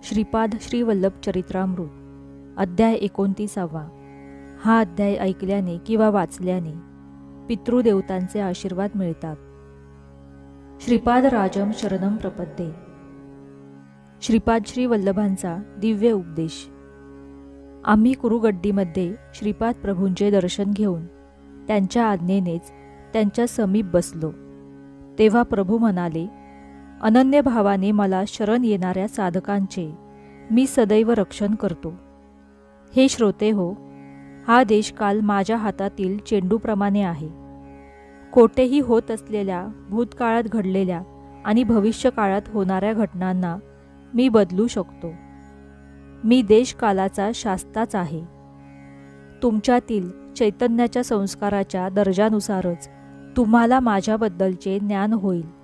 श्रीपाद श्री वल्लभ चरित्रामृत अध्याय 29. हा अध्याय ऐकल्याने किंवा वाचल्याने पितृदेवतांचे आशीर्वाद मिळतात. श्रीपाद राजम शरणम प्रपद्ये. श्रीपाद श्री वल्लभांचा दिव्य उपदेश. आम्ही कुरुगड्डीमध्ये श्रीपाद प्रभूंचे दर्शन घेऊन त्यांच्या आज्ञेनेच त्यांच्या समीप बसलो. तेव्हा प्रभू म्हणाले, अनन्य भावाने मला शरण येणाऱ्या साधकांचे मी सदैव रक्षण करतो. हे श्रोते हो, हा देश काल माझ्या हातातील चेंडूप्रमाणे आहे. कोठेही होत असलेल्या भूतकाळात घडलेल्या आणि भविष्यकाळात होणाऱ्या घटनांना मी बदलू शकतो. मी देशकालाचा शास्ताच आहे. तुमच्यातील चैतन्याच्या संस्काराच्या दर्जानुसारच तुम्हाला माझ्याबद्दलचे ज्ञान होईल.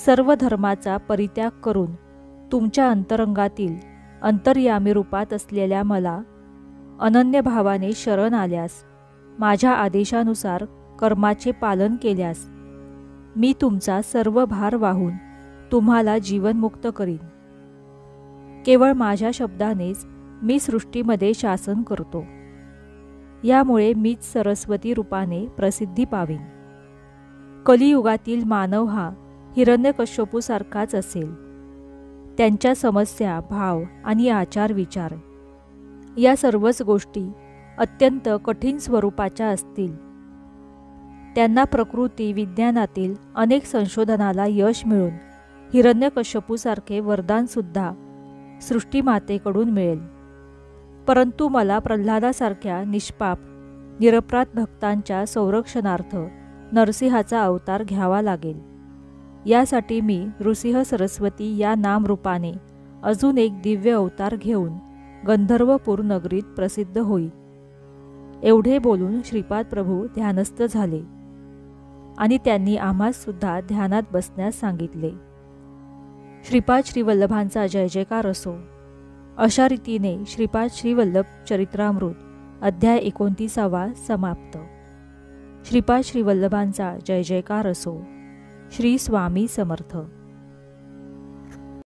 सर्व धर्माचा परित्याग करून तुमच्या अंतरंगातील अंतर्यामी रूपात असलेल्या मला अनन्य भावाने शरण आल्यास, माझ्या आदेशानुसार कर्माचे पालन केल्यास मी तुमचा सर्व भार वाहून तुम्हाला जीवनमुक्त करीन. केवळ माझ्या शब्दानेच मी सृष्टीमध्ये शासन करतो. यामुळे मीच सरस्वती रूपाने प्रसिद्धी पावीन. कलियुगातील मानव हा हिरण्यकश्यपूसारखाच असेल. त्यांच्या समस्या, भाव आणि आचार विचार या सर्वच गोष्टी अत्यंत कठीण स्वरूपाच्या असतील. त्यांना प्रकृती विज्ञानातील अनेक संशोधनाला यश मिळून हिरण्यकश्यपूसारखे वरदानसुद्धा सृष्टीमातेकडून मिळेल. परंतु मला प्रल्हादासारख्या निष्पाप निरपराध भक्तांच्या संरक्षणार्थ नरसिंहाचा अवतार घ्यावा लागेल. यासाठी मी नृसिंह सरस्वती या नामरूपाने अजून एक दिव्य अवतार घेऊन गंधर्वपूर नगरीत प्रसिद्ध होईल. एवढे बोलून श्रीपाद प्रभू ध्यानस्थ झाले आणि त्यांनी आम्हास सुद्धा ध्यानात बसण्यास सांगितले. श्रीपाद श्रीवल्लभांचा जय जयकार असो. अशा रीतीने श्रीपाद श्रीवल्लभ चरित्रामृत अध्याय 29 समाप्त. श्रीपाद श्रीवल्लभांचा जय जयकार असो. श्री स्वामी समर्थ.